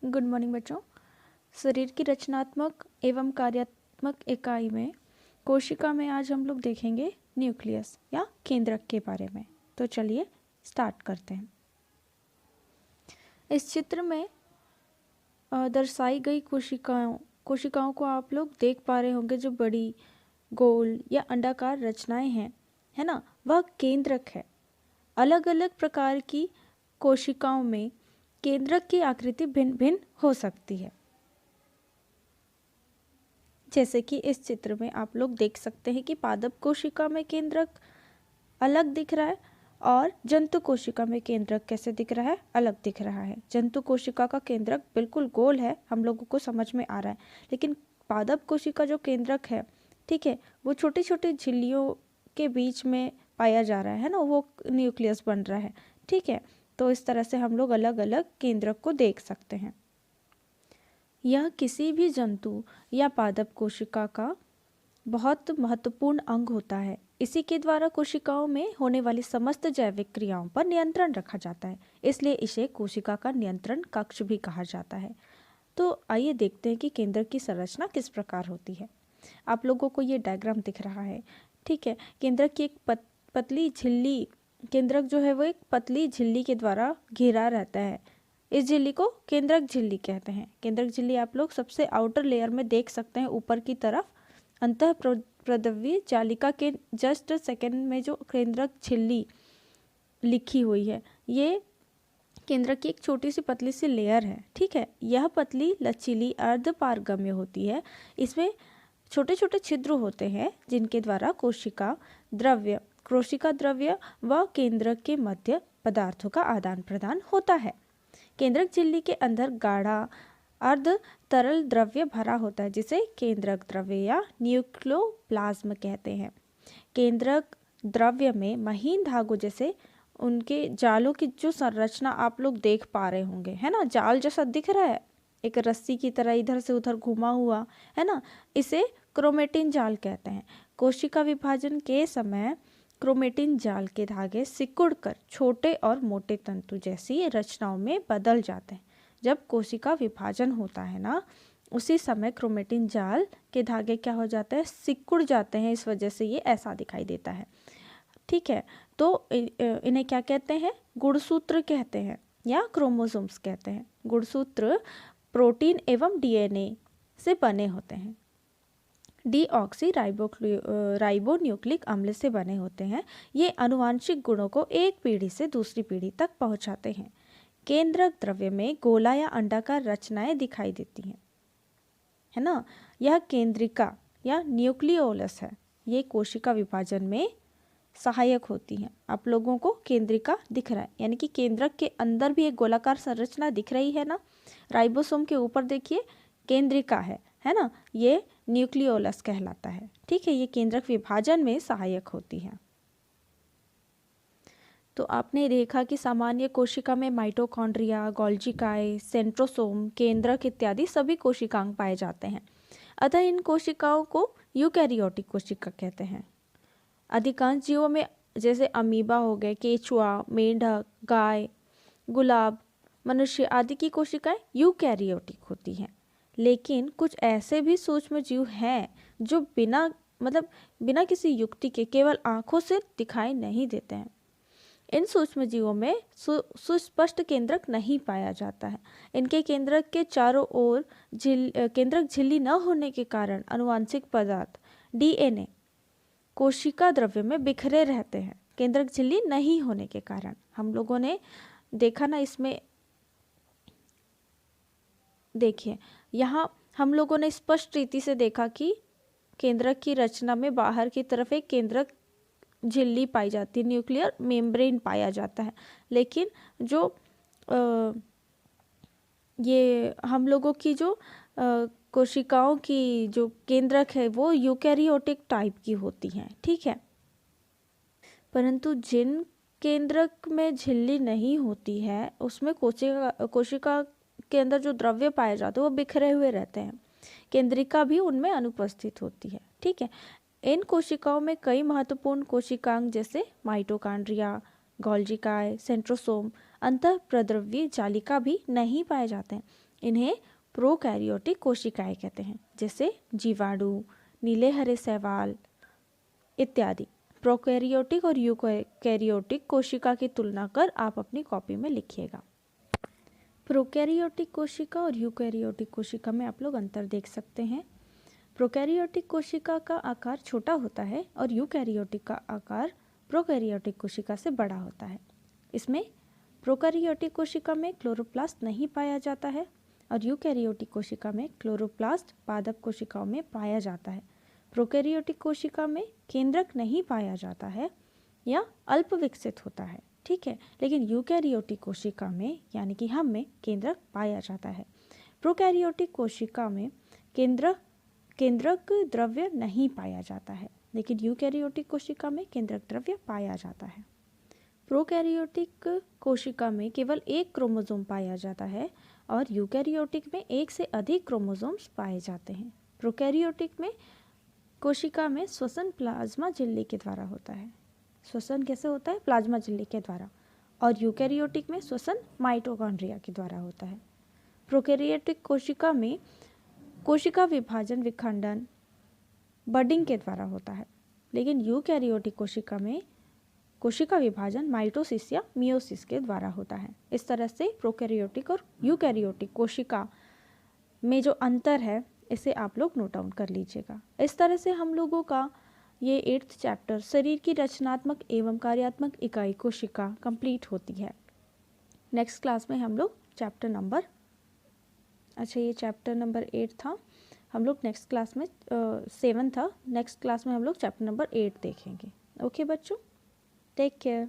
Good morning बच्चों। शरीर की रचनात्मक एवं कार्यात्मक इकाई में कोशिका में आज हम लोग देखेंगे न्यूक्लियस या केंद्रक के बारे में। तो चलिए स्टार्ट करते हैं। इस चित्र में दर्शाई गई कोशिकाओं को आप लोग देख पा रहे होंगे। जो बड़ी गोल या अंडाकार रचनाएं हैं, है ना, वह केंद्रक है। अलग अलग प्रकार की कोशिकाओं में केंद्रक की आकृति भिन्न भिन्न हो सकती है। जैसे कि इस चित्र में आप लोग देख सकते हैं कि पादप कोशिका में केंद्रक अलग दिख रहा है और जंतु कोशिका में केंद्रक कैसे दिख रहा है, अलग दिख रहा है। जंतु कोशिका का केंद्रक बिल्कुल गोल है, हम लोगों को समझ में आ रहा है, लेकिन पादप कोशिका जो केंद्रक है, ठीक है, वो छोटी छोटी झिल्लियों के बीच में पाया जा रहा है ना, वो न्यूक्लियस बन रहा है। ठीक है, तो इस तरह से हम लोग अलग अलग केंद्रक को देख सकते हैं। यह किसी भी जंतु या पादप कोशिका का बहुत महत्वपूर्ण अंग होता है। इसी के द्वारा कोशिकाओं में होने वाली समस्त जैविक क्रियाओं पर नियंत्रण रखा जाता है, इसलिए इसे कोशिका का नियंत्रण कक्ष भी कहा जाता है। तो आइए देखते हैं कि केंद्रक की संरचना किस प्रकार होती है। आप लोगों को ये डायग्राम दिख रहा है, ठीक है। केंद्रक की एक पतली झिल्ली, केंद्रक जो है वो एक पतली झिल्ली के द्वारा घिरा रहता है। इस झिल्ली को केंद्रक झिल्ली कहते हैं। केंद्रक झिल्ली आप लोग सबसे आउटर लेयर में देख सकते हैं, ऊपर की तरफ अंतःप्रद्रव्य जालिका के जस्ट सेकंड में जो केंद्रक झिल्ली लिखी हुई है, ये केंद्रक की एक छोटी सी पतली सी लेयर है। ठीक है, यह पतली लचीली अर्धपारगम्य होती है। इसमें छोटे छोटे छिद्र होते हैं जिनके द्वारा कोशिका द्रव्य व केंद्रक के मध्य पदार्थों का आदान प्रदान होता है। केंद्रक झिल्ली के अंदर गाढ़ा अर्ध तरल द्रव्य भरा होता है, जिसे केंद्रक द्रव्य या न्यूक्लियोप्लाज्म कहते हैं। केंद्रक द्रव्य में महीन धागों जैसे उनके जालों की जो संरचना आप लोग देख पा रहे होंगे, है ना, जाल जैसा दिख रहा है, एक रस्सी की तरह इधर से उधर घुमा हुआ, है ना, इसे क्रोमेटिन जाल कहते हैं। कोशिका विभाजन के समय क्रोमेटिन जाल के धागे सिकुड़कर छोटे और मोटे तंतु जैसी रचनाओं में बदल जाते हैं। जब कोशिका विभाजन होता है ना, उसी समय क्रोमेटिन जाल के धागे क्या हो जाते हैं, सिकुड़ जाते हैं। इस वजह से ये ऐसा दिखाई देता है। ठीक है, तो इन्हें क्या कहते हैं, गुणसूत्र कहते हैं या क्रोमोसोम्स कहते हैं। गुणसूत्र प्रोटीन एवं डीएनए से बने होते हैं। डीऑक्सी राइबोन्यूक्लिक अम्ल से बने होते हैं। ये आनुवांशिक गुणों को एक पीढ़ी से दूसरी पीढ़ी तक पहुंचाते हैं। केंद्रक द्रव्य में गोला या अंडाकार रचनाएं दिखाई देती हैं, है ना। यह केंद्रिका या न्यूक्लियोलस है। ये कोशिका विभाजन में सहायक होती हैं। आप लोगों को केंद्रिका दिख रहा है, यानी कि केंद्रक के अंदर भी एक गोलाकार संरचना दिख रही है ना। राइबोसोम के ऊपर देखिए केंद्रिका है ना, ये न्यूक्लियोलस कहलाता है। ठीक है, ये केंद्रक विभाजन में सहायक होती है। तो आपने देखा कि सामान्य कोशिका में माइटोकॉन्ड्रिया, गोल्जिकाए, सेंट्रोसोम, केंद्रक इत्यादि सभी कोशिकांग पाए जाते हैं। अतः इन कोशिकाओं को यूकैरियोटिक कोशिका कहते हैं। अधिकांश जीवों में जैसे अमीबा हो गए, केचुआ, मेंढक, गाय, गुलाब, मनुष्य आदि की कोशिकाएं यूकैरियोटिक होती हैं। लेकिन कुछ ऐसे भी सूक्ष्म जीव हैं जो बिना किसी युक्ति के केवल आंखों से दिखाई नहीं देते हैं। इन सूक्ष्म जीवों में सुस्पष्ट केंद्रक नहीं पाया जाता है। इनके केंद्रक के चारों ओर केंद्रक झिल्ली न होने के कारण आनुवांशिक पदार्थ डीएनए कोशिका द्रव्य में बिखरे रहते हैं। केंद्रक झिल्ली नहीं होने के कारण हम लोगों ने देखा ना, इसमें देखिए यहाँ हम लोगों ने स्पष्ट रीति से देखा कि केंद्रक की रचना में बाहर की तरफ एक केंद्रक झिल्ली पाई जाती है, न्यूक्लियर मेम्ब्रेन पाया जाता है। लेकिन जो ये हम लोगों की जो कोशिकाओं की जो केंद्रक है वो यूकैरियोटिक टाइप की होती हैं। ठीक है, परंतु जिन केंद्रक में झिल्ली नहीं होती है उसमें कोशिका के अंदर जो द्रव्य पाए जाते हैं वो बिखरे हुए रहते हैं। केंद्रिका भी उनमें अनुपस्थित होती है। ठीक है, इन कोशिकाओं में कई महत्वपूर्ण कोशिकांग जैसे माइटोकॉन्ड्रिया, गोल्जिकाए, सेंट्रोसोम, अंतःप्रद्रव्य जालिका भी नहीं पाए जाते हैं। इन्हें प्रोकैरियोटिक कोशिकाएं कहते हैं, जैसे जीवाणु, नीले हरे शैवाल इत्यादि। प्रोकैरियोटिक और यूकैरियोटिक कोशिका की तुलना कर आप अपनी कॉपी में लिखिएगा। प्रोकैरियोटिक कोशिका और यूकैरियोटिक कोशिका में आप लोग अंतर देख सकते हैं। प्रोकैरियोटिक कोशिका का आकार छोटा होता है और यूकैरियोटिक का आकार प्रोकैरियोटिक कोशिका से बड़ा होता है। इसमें प्रोकैरियोटिक कोशिका में क्लोरोप्लास्ट नहीं पाया जाता है और यूकैरियोटिक कोशिका में क्लोरोप्लास्ट पादप कोशिकाओं में पाया जाता है। प्रोकैरियोटिक कोशिका में केंद्रक नहीं पाया जाता है या अल्प विकसित होता है, ठीक है, लेकिन यूकैरियोटिक कोशिका में यानी कि हम में केंद्रक पाया जाता है। प्रोकैरियोटिक कोशिका में केंद्रक द्रव्य नहीं पाया जाता है, लेकिन यूकैरियोटिक कोशिका में केंद्रक द्रव्य पाया जाता है। प्रोकैरियोटिक कोशिका में केवल एक क्रोमोसोम पाया जाता है और यूकैरियोटिक में एक से अधिक क्रोमोसोम्स पाए जाते हैं। प्रोकैरियोटिक में कोशिका में श्वसन प्लाज्मा झिल्ली के द्वारा होता है। श्वसन कैसे होता है? प्लाज्मा झिल्ली के द्वारा। और यूकैरियोटिक में श्वसन माइटोकॉन्ड्रिया के द्वारा होता है। प्रोकैरियोटिक कोशिका में कोशिका विभाजन विखंडन बडिंग के द्वारा होता है, लेकिन यूकैरियोटिक कोशिका में कोशिका विभाजन माइटोसिस या मियोसिस के द्वारा होता है। इस तरह से प्रोकैरियोटिक और यूकैरियोटिक कोशिका में जो अंतर है इसे आप लोग नोट डाउन कर लीजिएगा। इस तरह से हम लोगों का ये 8th चैप्टर शरीर की रचनात्मक एवं कार्यात्मक इकाई कोशिका कंप्लीट होती है। नेक्स्ट क्लास में हम लोग ये चैप्टर नंबर 8 था, हम लोग नेक्स्ट क्लास में 7 था, नेक्स्ट क्लास में हम लोग चैप्टर नंबर 8 देखेंगे। ओके बच्चों, टेक केयर।